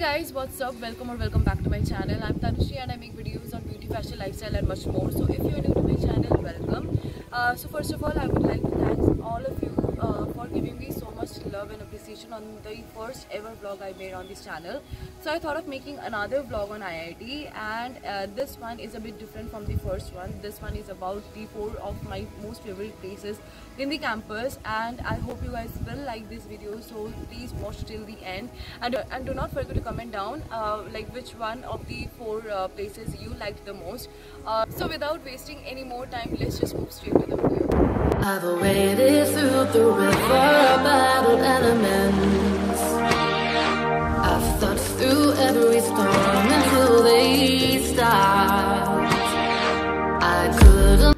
Guys, what's up? Welcome or welcome back to my channel. I'm Tanushri and I make videos on beauty, fashion, lifestyle and much more. So if you're new to my channel, welcome. So first of all, I would like to thank all of you for giving me so much love and appreciation on the first ever vlog I made on this channel. So I thought of making another vlog on IIT, and this one is a bit different from the first one. This one is about the 4 of my most favorite places in the campus, and I hope you guys will like this video, so please watch till the end, and do not forget to comment down like which one of the 4 places you liked the most. So without wasting any more time, let's just move straight to the video. I've waded through the river, battled elements. I've thought through every storm until they stopped. I couldn't.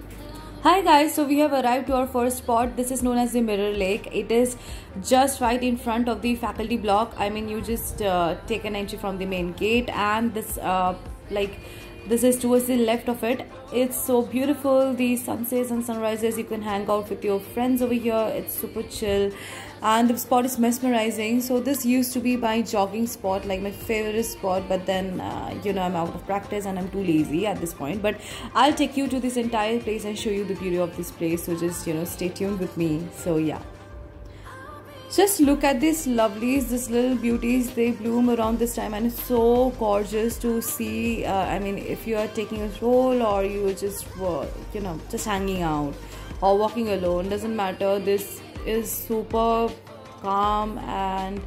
Hi guys, so we have arrived to our first spot. This is known as the Mirror Lake. It is just right in front of the faculty block. I mean, you just take an entry from the main gate, and this is towards the left of it. It's so beautiful. The sunsets and sunrises, you can hang out with your friends over here. It's super chill and the spot is mesmerizing. So this used to be my jogging spot, like my favorite spot, but then I'm out of practice and I'm too lazy at this point. But I'll take you to this entire place and show you the beauty of this place, so just stay tuned with me. So yeah, just look at these lovelies, these little beauties. They bloom around this time and it's so gorgeous to see. I mean, if you are taking a stroll or you just just hanging out or walking alone, doesn't matter. This is super calm and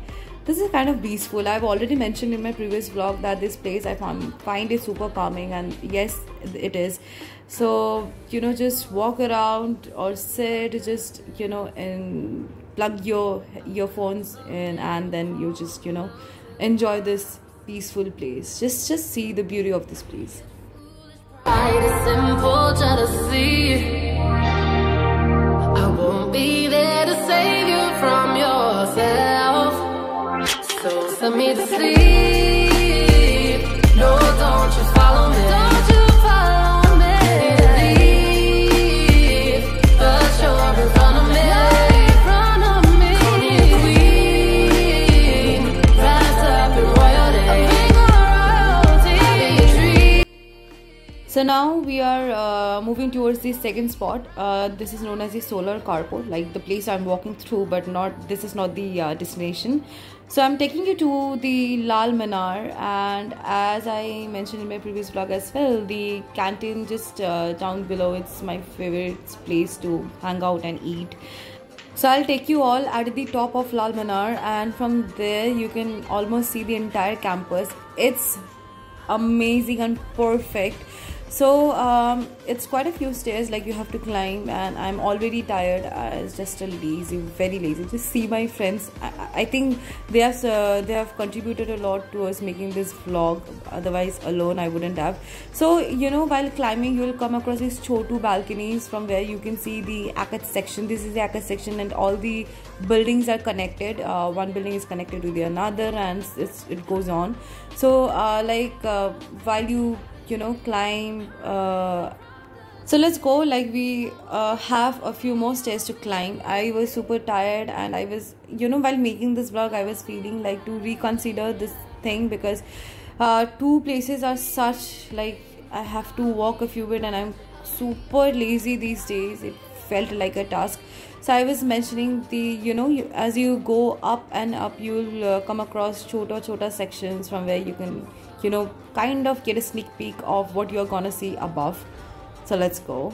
this is kind of peaceful. I've already mentioned in my previous vlog that this place I find it super calming, and yes, it is. So just walk around or sit, just and plug your earphones in, and then you just enjoy this peaceful place. Just see the beauty of this place. Simple jealousy. I won't be there to save you from yourself. So send me to sleep. No, don't you follow me. Don't you follow me. Leave, but you're in front of me. In front of me. Call me a queen, wrapped up in royalty. A king of royalty. So now we are moving towards the second spot. This is known as the Solar Carport, like the place I'm walking through, but this is not the destination. So I'm taking you to the Lal Minar, and as I mentioned in my previous vlog as well, the canteen just down below, it's my favorite place to hang out and eat. So I'll take you all at the top of Lal Minar, and from there you can almost see the entire campus. It's amazing and perfect. So it's quite a few stairs, like you have to climb, and I'm already tired. It's just very lazy. Just see my friends. I think they have contributed a lot towards making this vlog. Otherwise alone I wouldn't have. So while climbing you will come across these chotu balconies from where you can see the Akash section. This is the Akash section, and all the buildings are connected. One building is connected to the another, and it goes on. So while you climb, so let's go. Like we have a few more stairs to climb. I was super tired, and I was while making this vlog I was feeling like to reconsider this thing, because 2 places are such, like I have to walk a few bit and I'm super lazy these days. It felt like a task. So I was mentioning the as you go up and up, you'll come across chota sections from where you can kind of get a sneak peek of what you're gonna see above. So let's go.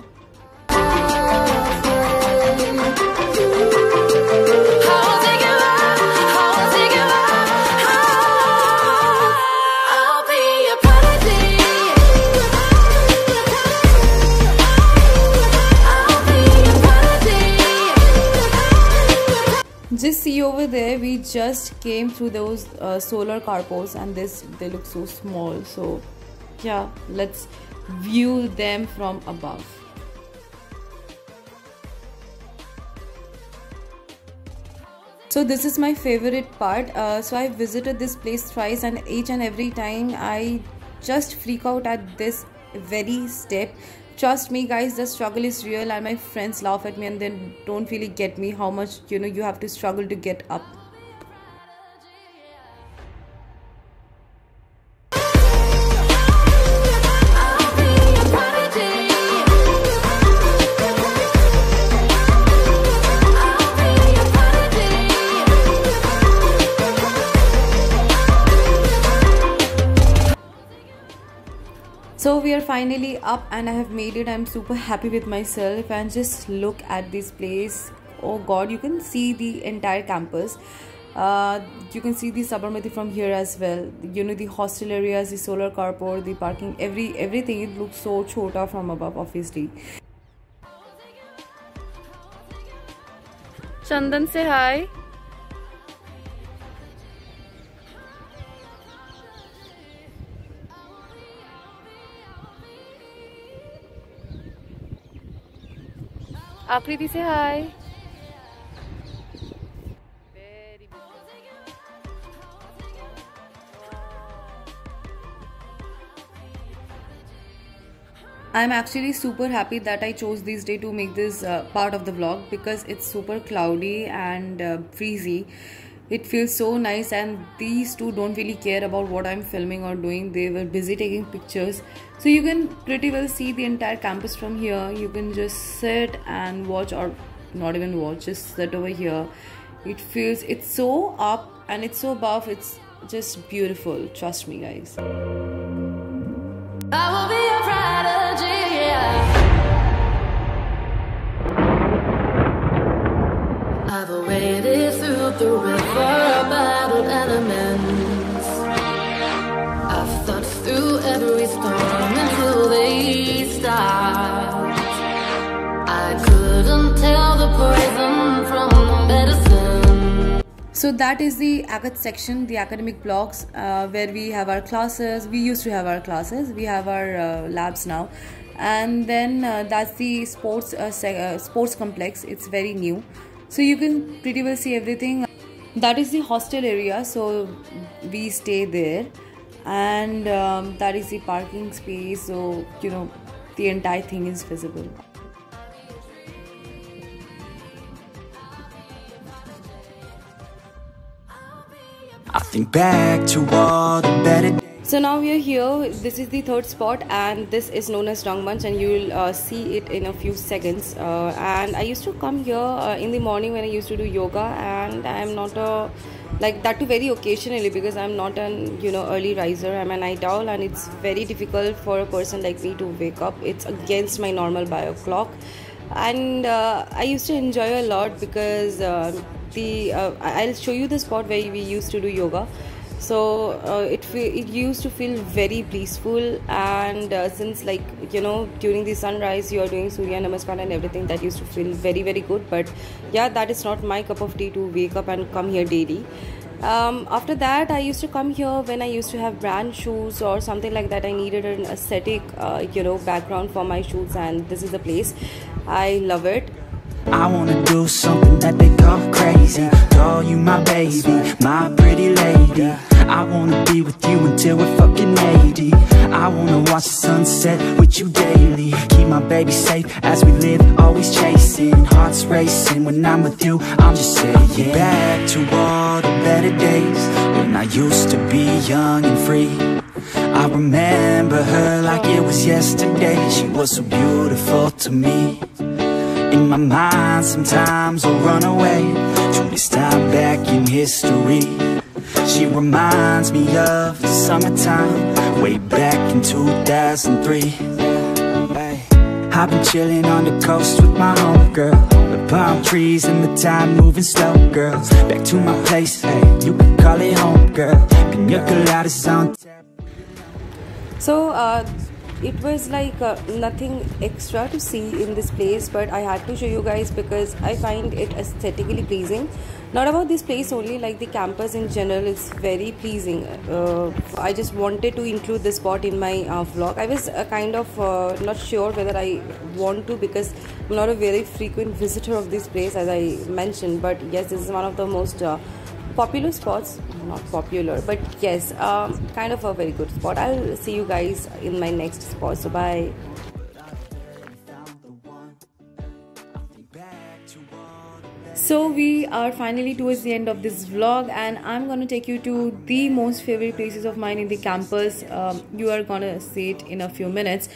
Just see over there, we just came through those solar carports, and they look so small. So yeah, let's view them from above. So this is my favorite part. So I visited this place thrice, and each and every time I just freak out at this very step. Trust me guys, the struggle is real, and my friends laugh at me and then don't really get me how much you have to struggle to get up. So we are finally up and I have made it. I'm super happy with myself, and just look at this place. Oh god, you can see the entire campus. You can see the Sabarmati from here as well. You know, the hostel areas, the solar carport, the parking, everything. It looks so chota from above, obviously. Chandan, say hi. Akriti, say hi. I'm actually super happy that I chose this day to make this part of the vlog, because it's super cloudy and breezy. It feels so nice, and these two don't really care about what I'm filming or doing. They were busy taking pictures. So you can pretty well see the entire campus from here. You can just sit and watch, or not even watch, just sit over here. It's so up and it's so buff. It's just beautiful. Trust me, guys. I will be a prodigy, yeah. I've waded through the river of battled elements. I've thought through every storm until they stopped. I couldn't tell the poison from the medicine. So that is the ACAD section, the academic blocks, where we have our classes. We used to have our classes. We have our labs now, and then that's the sports complex. It's very new, so you can pretty well see everything. That is the hostel area, so we stay there, and that is the parking space. So you know, the entire thing is visible. I think back to all the better days. So now we are here. This is the third spot, and this is known as Rangmanch, and you will see it in a few seconds. And I used to come here in the morning when I used to do yoga, and I am not a like that too very occasionally, because I'm not an early riser. I'm a night owl, and it's very difficult for a person like me to wake up. It's against my normal bio clock, and I used to enjoy a lot, because I'll show you the spot where we used to do yoga. So it used to feel very peaceful, and since during the sunrise you are doing Surya Namaskar and everything, that used to feel very, very good. But yeah, that is not my cup of tea to wake up and come here daily. After that, I used to come here when I used to have brand shoots or something like that. I needed an aesthetic background for my shoots, and this is the place. I love it. I wanna do something that they call crazy. Call you my baby, my pretty lady. I wanna be with you until we're fucking 80. I wanna watch the sunset with you daily. Keep my baby safe as we live, always chasing. Hearts racing when I'm with you, I'm just saying. Back to all the better days, when I used to be young and free. I remember her like it was yesterday. She was so beautiful to me. In my mind sometimes I'll run away to this time back in history. She reminds me of the summertime, way back in 2003. Hey, I've been chilling on the coast with my homegirl, the palm trees and the time moving slow, girl. Back to my place, hey, you can call it home, girl. Pina coladas on tap. So it was like nothing extra to see in this place, but I had to show you guys because I find it aesthetically pleasing. Not about this place only, like the campus in general is very pleasing. I just wanted to include this spot in my vlog. I was kind of not sure whether I want to, because I'm not a very frequent visitor of this place, as I mentioned. But yes, this is one of the most popular spots. Not popular, but yes, kind of a very good spot. I'll see you guys in my next spot, so bye. So we are finally towards the end of this vlog, and I'm gonna take you to the most favorite places of mine in the campus. You are gonna see it in a few minutes.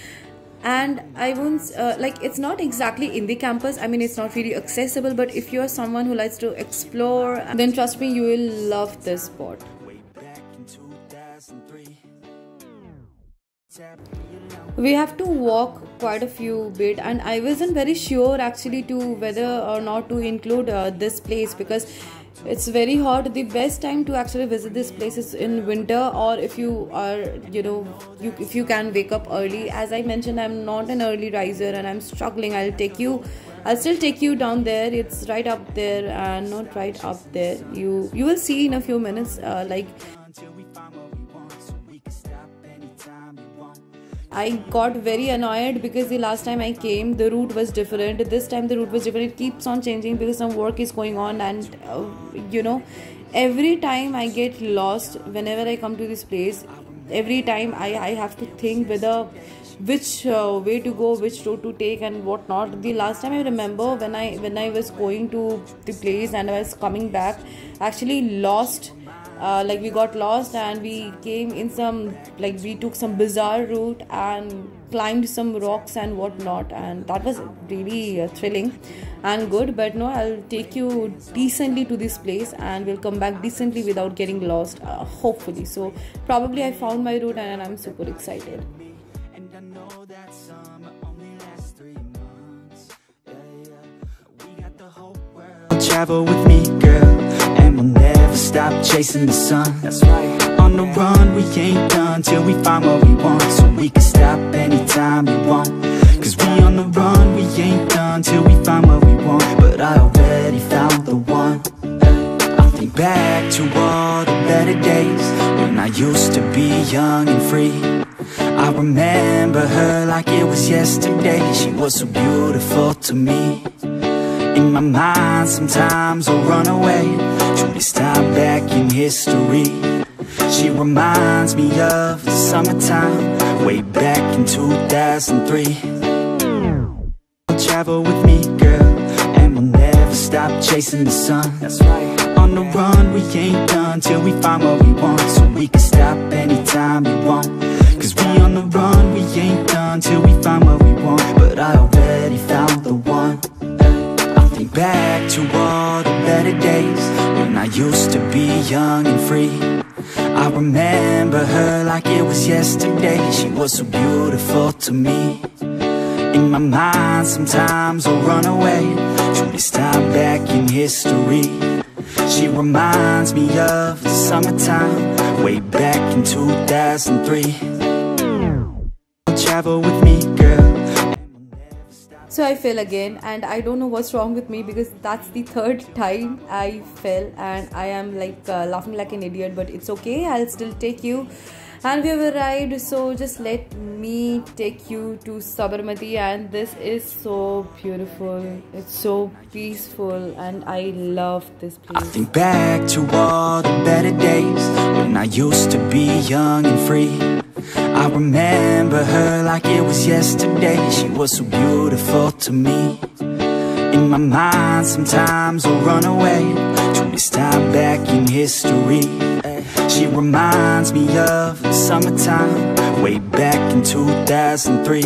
And I won't like, it's not exactly in the campus. I mean, it's not really accessible, but if you're someone who likes to explore, then trust me, you will love this spot. We have to walk quite a few bit, and I wasn't very sure actually to whether or not to include this place, because it's very hot. The best time to actually visit this place is in winter, or if you are, if you can wake up early. As I mentioned, I'm not an early riser and I'm struggling. I'll still take you down there. It's right up there and not right up there. You will see in a few minutes. I got very annoyed because the last time I came, the route was different. This time the route was different. It keeps on changing because some work is going on, and every time I get lost whenever I come to this place. Every time I have to think whether which way to go, which road to take and what not. The last time I remember, when I was going to the place and I was coming back, actually lost. We got lost and we came in some, we took some bizarre route and climbed some rocks and whatnot, and that was really thrilling and good. But no, I'll take you decently to this place and we'll come back decently without getting lost, hopefully. So probably I found my route and I'm super excited. And I know that summer only lasts 3 months. We got the whole world. Travel with me, girl, and we'll never stop chasing the sun. That's right. On the run, we ain't done till we find what we want. So we can stop anytime we want. Cause we on the run, we ain't done till we find what we want. But I already found the one. I think back to all the better days when I used to be young and free. I remember her like it was yesterday. She was so beautiful to me. In my mind sometimes I'll run away, truly stop back in history. She reminds me of the summertime, way back in 2003. Travel with me, girl, and we'll never stop chasing the sun. That's right. On the run, we ain't done till we find what we want. So we can stop anytime we want. Cause we on the run, we ain't done till we find what we want. But I already found the one. I think back to all the better days when I used to be young and free. I remember her like it was yesterday. She was so beautiful to me. In my mind sometimes I'll run away, truly stop back in history. She reminds me of the summertime, way back in 2003. Travel with me, girl. So I fell again, and I don't know what's wrong with me, because that's the third time I fell and I am laughing like an idiot. But it's okay, I'll still take you and we have arrived. So just let me take you to Sabarmati, and this is so beautiful. It's so peaceful and I love this place. I think back to all the better days when I used to be young and free. I remember her like it was yesterday. She was so beautiful to me. In my mind sometimes I'll run away, truly stop back in history. She reminds me of the summertime, way back in 2003.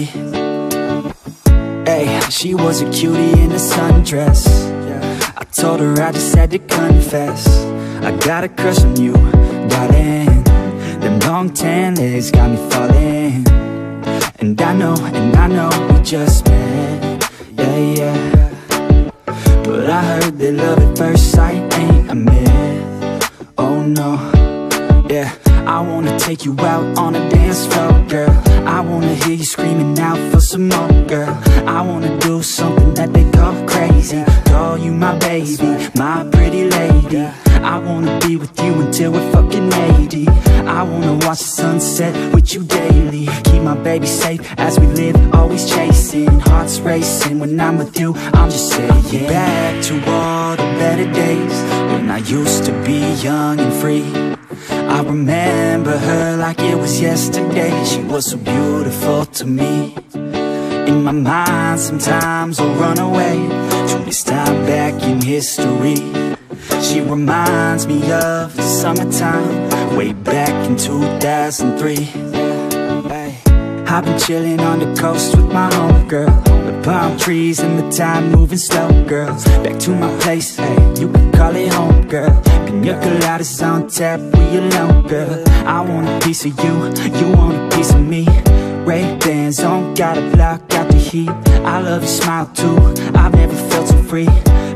Hey, she was a cutie in a sundress. I told her I just had to confess, I got a crush on you, darling. Them long tan legs got me falling. And I know we just met, yeah. But I heard that love at first sight ain't a myth. Oh no, yeah. I wanna take you out on a dance floor, girl. I wanna hear you screaming out for some more, girl. I wanna do something that they call crazy, call you my baby, my pretty lady. I wanna be with you until we're fucking 80. I wanna watch the sunset with you daily. Keep my baby safe as we live, always chasing. Hearts racing when I'm with you, I'm just saying. Back to all the better days when I used to be young and free. I remember her like it was yesterday. She was so beautiful to me. In my mind sometimes I'll run away, truly stop back in history. She reminds me of the summertime, way back in 2003. I've been chilling on the coast with my homegirl. The palm trees and the time moving slow, girl. Back to my place, hey, you can call it home, girl. Pina coladas on tap, we alone, girl. I want a piece of you, you want a piece of me. Ray-Bans on, gotta block out the heat. I love your smile too, I've never felt so free.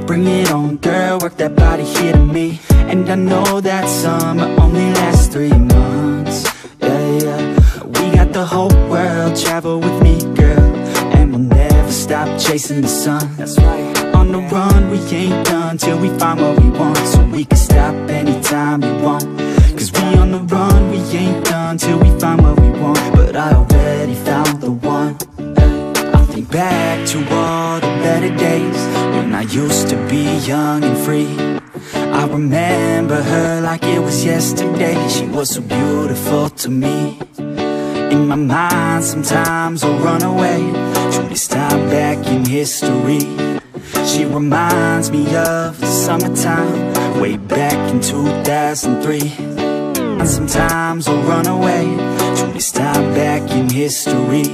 Bring it on, girl, work that body here to me. And I know that summer only lasts 3 months, yeah, yeah. We got the whole world, travel with me, girl. And we'll never stop chasing the sun. That's right. On the run, we ain't done till we find what we want. So we can stop anytime we want. Cause we on the run, we ain't done till we find what we want. But I already found the one. I think back to all the better days when I used to be young and free. I remember her like it was yesterday. She was so beautiful to me. In my mind sometimes I'll run away to this time back in history. She reminds me of the summertime, way back in 2003. And sometimes I'll run away to this time back in history.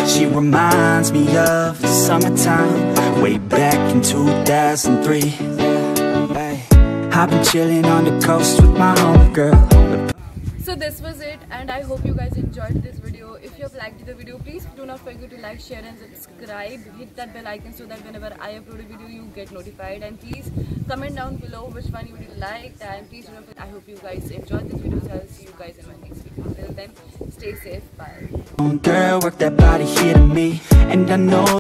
She reminds me of the summertime, way back in 2003. Hey, I've been chilling on the coast with my homegirl. So this was it, and I hope you guys enjoyed this video. If you have liked the video, please do not forget to like, share and subscribe. Hit that bell icon so that whenever I upload a video you get notified. And please comment down below which one you would like. And please remember, I hope you guys enjoyed this video. So I'll see you guys in my next video. Until then, stay safe. Bye. Girl, work that body here to me. And I know